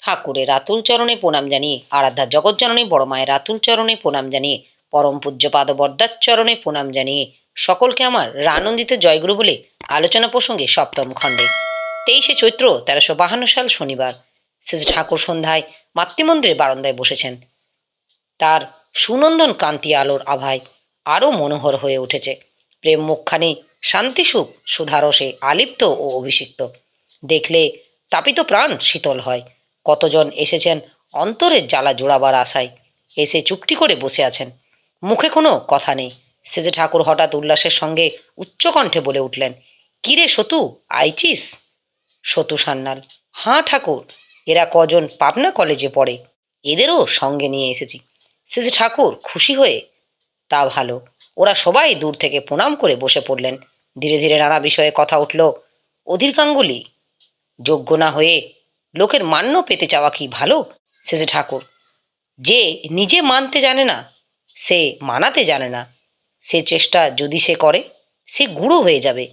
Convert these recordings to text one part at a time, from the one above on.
ঠাকুরের রাতুল চরণে প্রণাম জানিয়ে, আরাধ্যা জগৎজননী বড় মায়ের রাতুল চরণে প্রণাম জানিয়ে, পরম পূজ্যপাদ বরদার চরণে প্রণাম জানিয়ে সকলকে আমার রানন্দিত জয়গুরু বলে আলোচনা প্রসঙ্গে সপ্তম খণ্ডে 23শে চৈত্র 1352 সাল শনিবার শ্রী ঠাকুর সন্ধ্যায় মাতৃমন্দিরে বারান্দায় বসেছেন। তার সুনন্দন কান্তি আলোর আভায় আরও মনোহর হয়ে উঠেছে। প্রেম মুখখানি শান্তিসুখ সুধারসে আলিপ্ত ও অভিষিক্ত। দেখলে তাপিত প্রাণ শীতল হয়। কতজন এসেছেন অন্তরের জ্বালা জোড়াবার আশায়, এসে চুপটি করে বসে আছেন। মুখে কোনো কথা নেই। সেজে ঠাকুর হঠাৎ উল্লাসের সঙ্গে উচ্চকণ্ঠে বলে উঠলেন, কিরে সতু, আইচিস? সতু সান্যাল, হাঁ ঠাকুর, এরা কজন পাবনা কলেজে পড়ে, এদেরও সঙ্গে নিয়ে এসেছি। সেজে ঠাকুর খুশি হয়ে, তা ভালো। ওরা সবাই দূর থেকে প্রণাম করে বসে পড়লেন। ধীরে ধীরে নানা বিষয়ে কথা উঠল। অধীর গাঙ্গুলি, যোগ্য না হয়ে লোকের মান্য পেতে চাওয়া কি ভালো? সেজে ঠাকুর, যে নিজে মানতে জানে না সে মানাতে জানে না। সে চেষ্টা যদি সে করে সে গুঁড়ো হয়ে যাবে।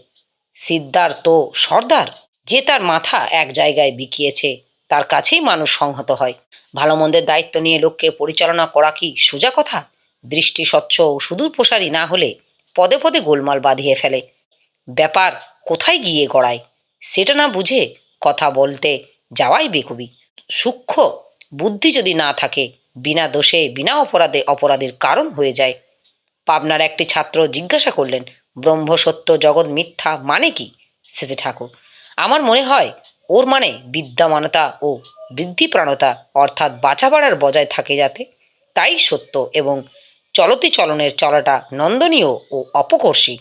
সিদ্ধার তো সর্দার, যে তার মাথা এক জায়গায় বিকিয়েছে তার কাছেই মানুষ সংহত হয়। ভালো মন্দের দায়িত্ব নিয়ে লোককে পরিচালনা করা কি সোজা কথা? দৃষ্টি স্বচ্ছ ও সুদূর প্রসারী না হলে পদে পদে গোলমাল বাঁধিয়ে ফেলে। ব্যাপার কোথায় গিয়ে গড়ায় সেটা না বুঝে কথা বলতে যাওয়াই বেকুবি। সূক্ষ্ম বুদ্ধি যদি না থাকে বিনা দোষে বিনা অপরাধে অপরাধের কারণ হয়ে যায়। পাবনার একটি ছাত্র জিজ্ঞাসা করলেন, ব্রহ্ম সত্য জগৎ মিথ্যা মানে কি? সেজে ঠাকুর, আমার মনে হয় ওর মানে বিদ্যমানতা ও বৃদ্ধিপ্রাণতা, অর্থাৎ বাঁচা বাড়ার বজায় থাকে যাতে, তাই সত্য এবং চলতি চলনের চলাটা নন্দনীয় ও অপকর্ষী।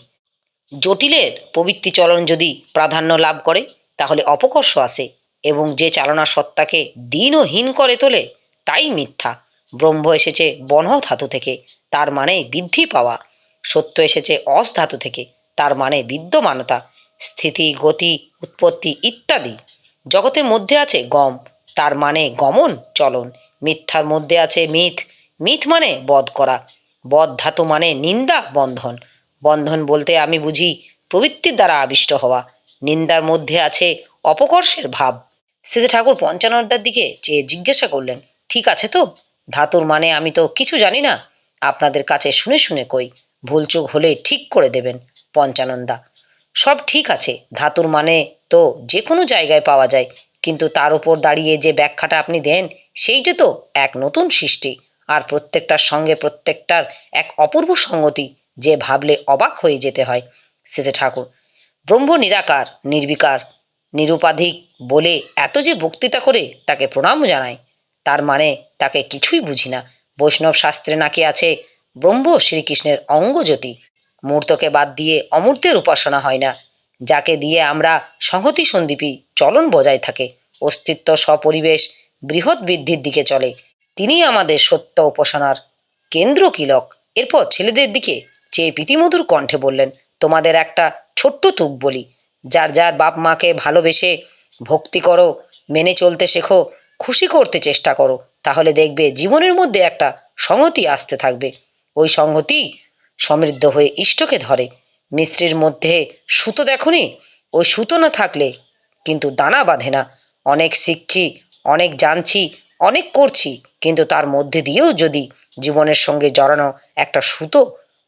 জটিলের প্রবৃত্তি চলন যদি প্রাধান্য লাভ করে তাহলে অপকর্ষ আসে, এবং যে চালনা সত্তাকে দীন ও হীন করে তোলে তাই মিথ্যা। ব্রহ্ম এসেছে বনহ ধাতু থেকে, তার মানে বৃদ্ধি পাওয়া। সত্য এসেছে অস ধাতু থেকে, তার মানে বিদ্যমানতা, স্থিতি, গতি, উৎপত্তি ইত্যাদি। জগতের মধ্যে আছে গম, তার মানে গমন চলন। মিথ্যার মধ্যে আছে মিথ, মিথ মানে বধ করা। বধ ধাতু মানে নিন্দা, বন্ধন। বন্ধন বলতে আমি বুঝি প্রবৃত্তির দ্বারা আবিষ্ট হওয়া। নিন্দার মধ্যে আছে অপকর্ষের ভাব। শেষে ঠাকুর পঞ্চানন্দার দিকে চেয়ে জিজ্ঞাসা করলেন, ঠিক আছে তো? ধাতুর মানে আমি তো কিছু জানি না, আপনাদের কাছে শুনে শুনে কই, ভুলচুক হলে ঠিক করে দেবেন। পঞ্চানন্দা, সব ঠিক আছে, ধাতুর মানে তো যে কোনো জায়গায় পাওয়া যায়, কিন্তু তার উপর দাঁড়িয়ে যে ব্যাখ্যাটা আপনি দেন সেইটা তো এক নতুন সৃষ্টি, আর প্রত্যেকটার সঙ্গে প্রত্যেকটার এক অপূর্ব সঙ্গতি, যে ভাবলে অবাক হয়ে যেতে হয়। শেষে ঠাকুর, ব্রহ্ম নিরাকার, নির্বিকার, নিরুপাধিক বলে এত যে বক্তৃতা করে তাকে প্রণাম জানায়, তার মানে তাকে কিছুই বুঝি না। বৈষ্ণব শাস্ত্রে নাকি আছে ব্রহ্ম শ্রীকৃষ্ণের অঙ্গজ্যোতি। মূর্তকে বাদ দিয়ে অমূর্তের উপাসনা হয় না, যাকে দিয়ে আমরা সংহতি সন্দীপী চলন বজায় থাকে, অস্তিত্ব সপরিবেশ বৃহৎ বৃদ্ধির দিকে চলে, তিনিই আমাদের সত্য উপাসনার কেন্দ্র কিলক। এরপর ছেলেদের দিকে চেয়ে প্রীতিমধুর কণ্ঠে বললেন, তোমাদের একটা ছোট্ট তুক বলি, যার যার বাপ মাকে ভালোবেসে ভক্তি করো, মেনে চলতে শেখো, খুশি করতে চেষ্টা করো, তাহলে দেখবে জীবনের মধ্যে একটা সংহতি আসতে থাকবে। ওই সংহতি সমৃদ্ধ হয়ে ইষ্টকে ধরে। মিস্ত্রির মধ্যে সুতো দেখনি, ওই সুতো না থাকলে কিন্তু দানা বাঁধে না। অনেক শিখছি, অনেক জানছি, অনেক করছি, কিন্তু তার মধ্যে দিয়েও যদি জীবনের সঙ্গে জড়ানো একটা সুতো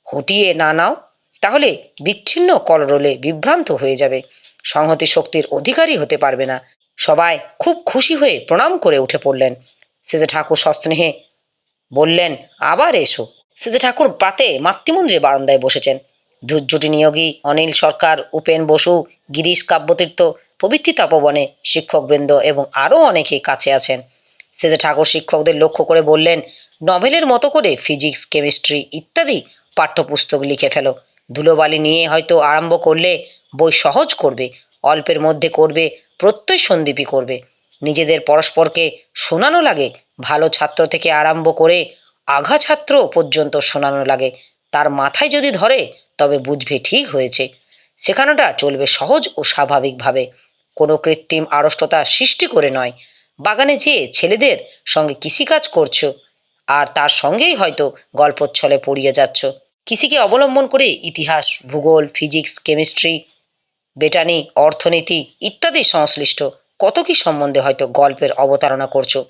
হটিয়ে না নাও তাহলে বিচ্ছিন্ন কলরলে বিভ্রান্ত হয়ে যাবে, সংহতি শক্তির অধিকারী হতে পারবে না। সবাই খুব খুশি হয়ে প্রণাম করে উঠে পড়লেন। সেজে ঠাকুর সস্নেহে বললেন, আবার এসো। সেজে ঠাকুর প্রাতে মাতৃমন্দিরে বারান্দায় বসেছেন। ধূর্যটি নিয়োগী অনিল সরকার, উপেন বসু, গিরিশ কাব্যতীর্থ প্রভৃতি তপবনে শিক্ষকবৃন্দ এবং আরও অনেকেই কাছে আছেন। সেজে ঠাকুর শিক্ষকদের লক্ষ্য করে বললেন, নভেলের মতো করে ফিজিক্স, কেমিস্ট্রি ইত্যাদি পাঠ্যপুস্তক লিখে ফেলো। ধুলোবালি নিয়ে হয়তো আরম্ভ করলে বই সহজ করবে, অল্পের মধ্যে করবে, প্রত্যয় সন্দীপী করবে। নিজেদের পরস্পরকে শোনানো লাগে, ভালো ছাত্র থেকে আরম্ভ করে আঘা ছাত্র পর্যন্ত শোনানো লাগে। তার মাথায় যদি ধরে তবে বুঝবে ঠিক হয়েছে। শেখানোটা চলবে সহজ ও স্বাভাবিকভাবে, কোনো কৃত্রিম আড়ষ্টতা সৃষ্টি করে নয়। বাগানে যেয়ে ছেলেদের সঙ্গে কৃষিকাজ করছো, আর তার সঙ্গেই হয়তো গল্পচ্ছলে পড়িয়ে যাচ্ছ। কৃষিকে অবলম্বন করে ইতিহাস, ভূগোল, ফিজিক্স, কেমিস্ট্রি, বেটানি, অর্থনীতি ইত্যাদি সংশ্লিষ্ট কত কি সম্বন্ধে হয়তো গল্পের অবতারণা করছো।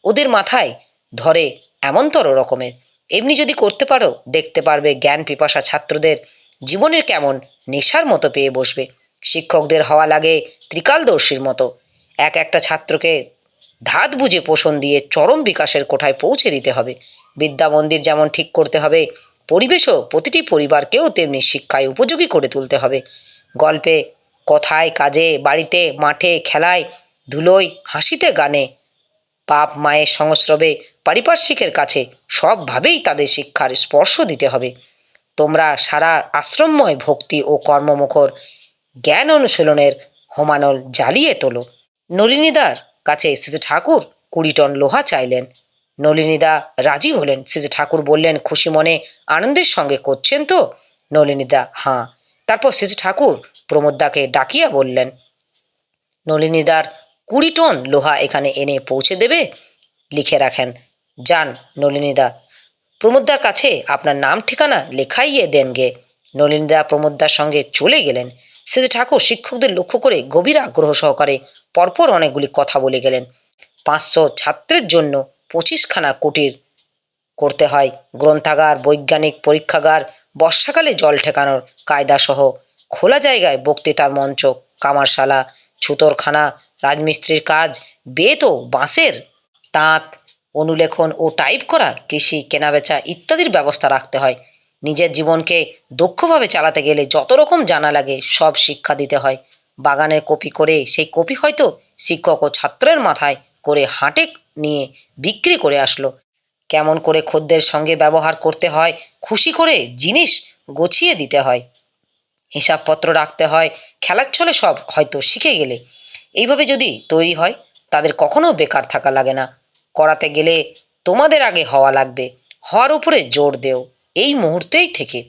ওদের মাথায় ধরে এমনতর রকমের। এমনি যদি করতে পারো, দেখতে পারবে জ্ঞান পিপাসা ছাত্রদের জীবনের কেমন নেশার মতো পেয়ে বসবে। শিক্ষকদের হওয়া লাগে ত্রিকালদর্শীর মতো, এক একটা ছাত্রকে ধাত বুঝে পোষণ দিয়ে চরম বিকাশের কোঠায় পৌঁছে দিতে হবে। বিদ্যা মন্দির যেমন ঠিক করতে হবে, পরিবেশও প্রতিটি পরিবারকেও তেমনি শিক্ষায় উপযোগী করে তুলতে হবে। গল্পে, কথায়, কাজে, বাড়িতে, মাঠে, খেলায়, ধুলোয়, হাসিতে, গানে, বাপ মায়ের সংস্রবে, পারিপার্শ্বিকের কাছে সবভাবেই তাদের শিক্ষার স্পর্শ দিতে হবে। তোমরা সারা আশ্রমময় ভক্তি ও কর্মমুখর জ্ঞান অনুশীলনের হোমানল জ্বালিয়ে তোলো। নলিনীদার কাছে শ্রী ঠাকুর 20 টন লোহা চাইলেন। নলিনীদা রাজি হলেন। শ্রী ঠাকুর বললেন, খুশি মনে আনন্দের সঙ্গে করছেন তো? নলিনীদা হাঁ। তারপর শ্রী ঠাকুর প্রমোদদাকে ডাকিয়া বললেন, নলিনীদার 20 টন লোহা এখানে এনে পৌঁছে দেবে, লিখে রাখেন। যান নলিনীদা, প্রমোদদার কাছে আপনার নাম ঠিকানা লেখাইয়ে দেন গে। নলিনীদা প্রমোদদার সঙ্গে চলে গেলেন। শ্রী ঠাকুর শিক্ষকদের লক্ষ্য করে গভীর আগ্রহ সহকারে পরপর অনেকগুলি কথা বলে গেলেন। 500 ছাত্রের জন্য 25খানা কুটির করতে হয়, গ্রন্থাগার, বৈজ্ঞানিক পরীক্ষাগার, বর্ষাকালে জল ঠেকানোর কায়দাসহ খোলা জায়গায় বক্তৃতার মঞ্চ, কামারশালা, ছুতোরখানা, রাজমিস্ত্রির কাজ, বেত ও বাঁশের তাঁত, অনুলেখন ও টাইপ করা, কৃষি, কেনাবেচা ইত্যাদির ব্যবস্থা রাখতে হয়। নিজের জীবনকে দক্ষভাবে চালাতে গেলে যত রকম জানা লাগে সব শিক্ষা দিতে হয়। বাগানের কপি করে সেই কপি হয়তো শিক্ষক ও ছাত্রের মাথায় করে হাটে নিয়ে বিক্রি করে আসলো। কেমন করে খদ্দের সঙ্গে ব্যবহার করতে হয়, খুশি করে জিনিস গছিয়ে দিতে হয়, হিসাবপত্র রাখতে হয়, খেলার ছলে সব হয়তো শিখে গেলে। এইভাবে যদি তৈরি হয়, তাদের কখনো বেকার থাকা লাগে না। করাতে গেলে তোমাদের আগে হওয়া লাগবে, হওয়ার উপরে জোর দেও এই মুহূর্তেই থেকে।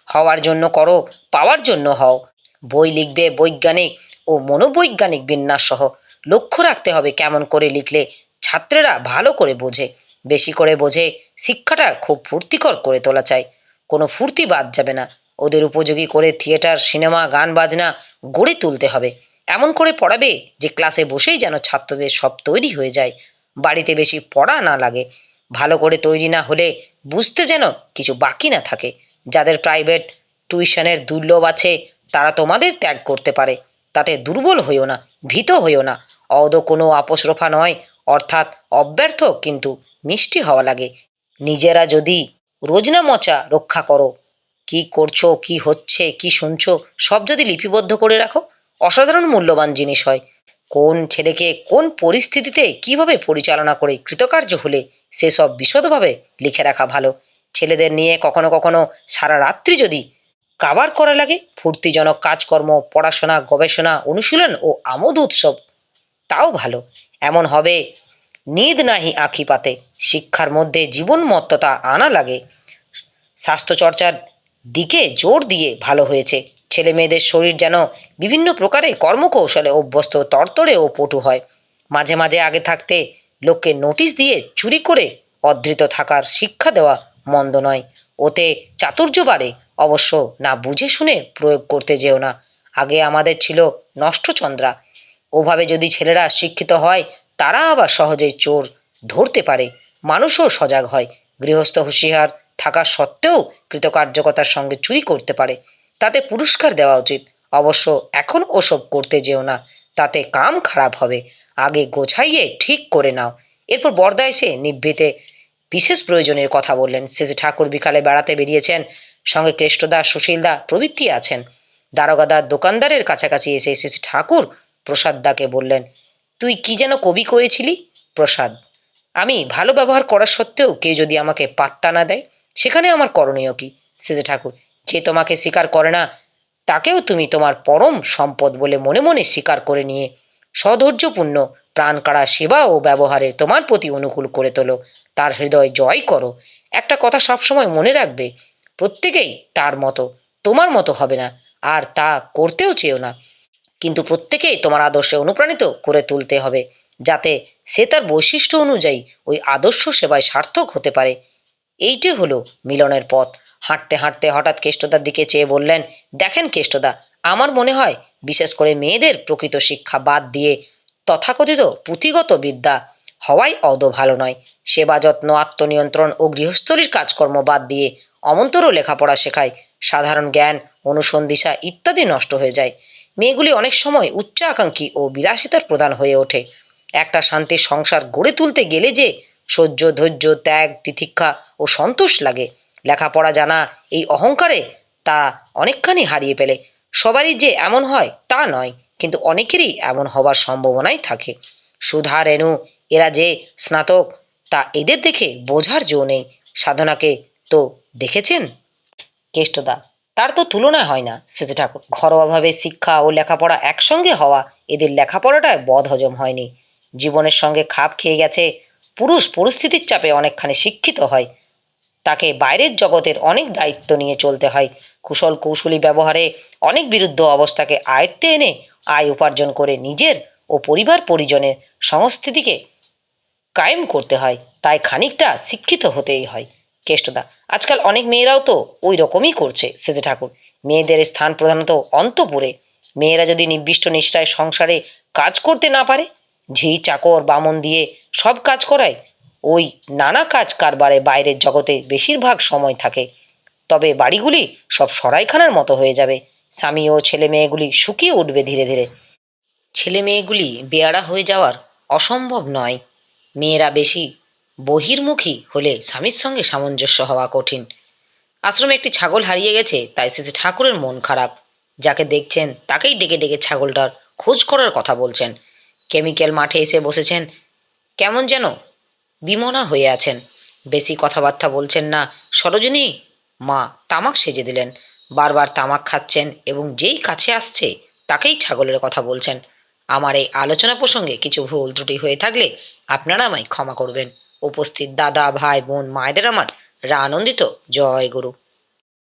হওয়ার জন্য করো, পাওয়ার জন্য হও। বই লিখবে বৈজ্ঞানিক ও মনোবৈজ্ঞানিক বিন্যাস সহ। লক্ষ্য রাখতে হবে কেমন করে লিখলে ছাত্রেরা ভালো করে বোঝে। বেশি করে বোঝে, শিক্ষাটা খুব ফুর্তিকর করে তোলা চাই, কোনো ফুর্তি বাদ যাবে না। ওদের উপযোগী করে থিয়েটার, সিনেমা, গান বাজনা গড়ে তুলতে হবে। এমন করে পড়াবে যে ক্লাসে বসেই যেন ছাত্রদের সব তৈরি হয়ে যায়, বাড়িতে বেশি পড়া না লাগে। ভালো করে তৈরি না হলে বুঝতে যেন কিছু বাকি না থাকে। যাদের প্রাইভেট টিউশনের দুর্লভ আছে তারা তোমাদের ত্যাগ করতে পারে, তাতে দুর্বল হইও না, ভীত হইও না। অদ কোনো আপোসরফা নয়, অর্থাৎ অব্যর্থ কিন্তু মিষ্টি হওয়া লাগে। নিজেরা যদি রোজনা মচা রক্ষা করো, কি করছো, কি হচ্ছে, কি শুনছো, সব যদি লিপিবদ্ধ করে রাখো, অসাধারণ মূল্যবান জিনিস হয়। কোন ছেলেকে কোন পরিস্থিতিতে কিভাবে পরিচালনা করে কৃতকার্য হলে সেসব বিশদভাবে লিখে রাখা ভালো। ছেলেদের নিয়ে কখনো কখনো সারা রাত্রি যদি কাবার করা লাগে, ফুর্তিজনক কাজকর্ম, পড়াশোনা, গবেষণা, অনুশীলন ও আমোদ উৎসব, তাও ভালো। এমন হবে নিদ নাহি আঁখি পাতে। শিক্ষার মধ্যে জীবনমত্ততা আনা লাগে। স্বাস্থ্যচর্চার দিকে জোর দিয়ে ভালো হয়েছে। ছেলে মেয়েদের শরীর যেন বিভিন্ন প্রকারে কর্মকৌশলে অভ্যস্ত, তরতরে ও পটু হয়। মাঝে মাঝে আগে থাকতে লোককে নোটিশ দিয়ে চুরি করে অধৃত থাকার শিক্ষা দেওয়া মন্দ নয়, ওতে চাতুর্য বাড়ে। অবশ্য না বুঝে শুনে প্রয়োগ করতে যেও না। আগে আমাদের ছিল নষ্টচন্দ্রা। ওভাবে যদি ছেলেরা শিক্ষিত হয়, তারা আবার সহজেই চোর ধরতে পারে, মানুষও সজাগ হয়। গৃহস্থ হুঁশিয়ার থাকা সত্ত্বেও কৃতকার্যকতার সঙ্গে চুরি করতে পারে, তাতে পুরস্কার দেওয়া উচিত। অবশ্য এখন ওসব করতে যেও না, তাতে কাম খারাপ হবে। আগে গোছাইয়ে ঠিক করে নাও। এরপর বরদা এসে নিভৃতে বিশেষ প্রয়োজনের কথা বললেন। শেষে ঠাকুর বিকালে বেড়াতে বেরিয়েছেন, সঙ্গে কেষ্টদা, সুশীলদা প্রভৃতি আছেন। দারোগাদার দোকানদারের কাছাকাছি এসে শেষে ঠাকুর প্রসাদদাকে বললেন, তুই কি যেন কবি কয়েছিলি? প্রসাদ, আমি ভালো ব্যবহার করার সত্ত্বেও কেউ যদি আমাকে পাত্তা না দেয়, সেখানে আমার করণীয় কি? শেষে ঠাকুর, যে তোমাকে স্বীকার করে না তাকেও তুমি তোমার পরম সম্পদ বলে মনে মনে স্বীকার করে নিয়ে সধৈর্যপূর্ণ প্রাণ কাড়া সেবা ও ব্যবহারে তোমার প্রতি অনুকূল করে তোলো, তার হৃদয় জয় করো। একটা কথা সবসময় মনে রাখবে, প্রত্যেকেই তার মতো, তোমার মতো হবে না, আর তা করতেও চেয়েও না। কিন্তু প্রত্যেকেই তোমার আদর্শে অনুপ্রাণিত করে তুলতে হবে, যাতে সে তার বৈশিষ্ট্য অনুযায়ী ওই আদর্শ সেবায় সার্থক হতে পারে। এইটি হলো মিলনের পথ। হাঁটতে হাঁটতে হঠাৎ কেষ্টদার দিকে চেয়ে বললেন, দেখেন কেষ্টদা, আমার মনে হয় বিশেষ করে মেয়েদের প্রকৃত শিক্ষা বাদ দিয়ে তথাকথিত পুঁথিগত বিদ্যা হওয়াই আদৌ ভালো নয়। সেবা যত্ন, আত্মনিয়ন্ত্রণ ও গৃহস্থলীর কাজকর্ম বাদ দিয়ে অমন্তরও লেখাপড়া শেখায়। সাধারণ জ্ঞান, অনুসন্ধিৎসা ইত্যাদি নষ্ট হয়ে যায়। মেয়েগুলি অনেক সময় উচ্চাকাঙ্ক্ষী ও বিলাসিতার প্রধান হয়ে ওঠে। একটা শান্তির সংসার গড়ে তুলতে গেলে যে সহ্য, ধৈর্য, ত্যাগ, তিতিক্ষা ও সন্তোষ লাগে, লেখাপড়া জানা এই অহংকারে তা অনেকখানি হারিয়ে ফেলে। সবারই যে এমন হয় তা নয়, কিন্তু অনেকেরই এমন হবার সম্ভাবনাই থাকে। সুধা, রেণু এরা যে স্নাতক তা এদের দেখে বোঝার জো নেই। সাধনাকে তো দেখেছেন কেষ্টদা, তার তো তুলনা হয় না। শেষে ঠাকুর, ঘরোয়াভাবে শিক্ষা ও লেখাপড়া একসঙ্গে হওয়া এদের লেখাপড়াটায় বদ হজম হয়নি। জীবনের সঙ্গে খাপ খেয়ে গেছে। পুরুষ পরিস্থিতির চাপে অনেকখানি শিক্ষিত হয়, তাকে বাইরের জগতের অনেক দায়িত্ব নিয়ে চলতে হয়। কুশল কৌশলী ব্যবহারে অনেক বিরুদ্ধ অবস্থাকে আয়ত্তে এনে আয় উপার্জন করে নিজের ও পরিবার পরিজনের সংস্কৃতিকে কায়েম করতে হয়। তাই খানিকটা শিক্ষিত হতেই হয়। কেষ্টদা, আজকাল অনেক মেয়েরাও তো ওই রকমই করছে সেজে ঠাকুর। মেয়েদের স্থান প্রধানত অন্তঃপুরে। মেয়েরা যদি নির্দিষ্ট নিষ্ঠায় সংসারে কাজ করতে না পারে, ঝি চাকর বামন দিয়ে সব কাজ করায়, ওই নানা কাজ কারবারে বাইরের জগতে বেশিরভাগ সময় থাকে, তবে বাড়িগুলি সব সরাইখানার মতো হয়ে যাবে। স্বামী ও ছেলে মেয়েগুলি শুকিয়ে উঠবে ধীরে ধীরে। ছেলে মেয়েগুলি বেয়াড়া হয়ে যাওয়ার অসম্ভব নয়। মেয়েরা বেশি বহির্মুখী হলে স্বামীর সঙ্গে সামঞ্জস্য হওয়া কঠিন। আশ্রমে একটি ছাগল হারিয়ে গেছে, তাই শেষে ঠাকুরের মন খারাপ। যাকে দেখছেন তাকেই ডেকে ডেকে ছাগলটার খোঁজ করার কথা বলছেন। কেমিক্যাল মাঠে এসে বসেছেন, কেমন যেন বিমনা হয়ে আছেন। বেশি কথাবার্তা বলছেন না। সরোজিনী মা তামাক সেজে দিলেন। বারবার তামাক খাচ্ছেন এবং যেই কাছে আসছে তাকেই ছাগলের কথা বলছেন। আমার এই আলোচনা প্রসঙ্গে কিছু ভুল ত্রুটি হয়ে থাকলে আপনারা আমায় ক্ষমা করবেন। উপস্থিত দাদা, ভাই, বোন, মায়েদের আমার আনন্দিত জয় গুরু।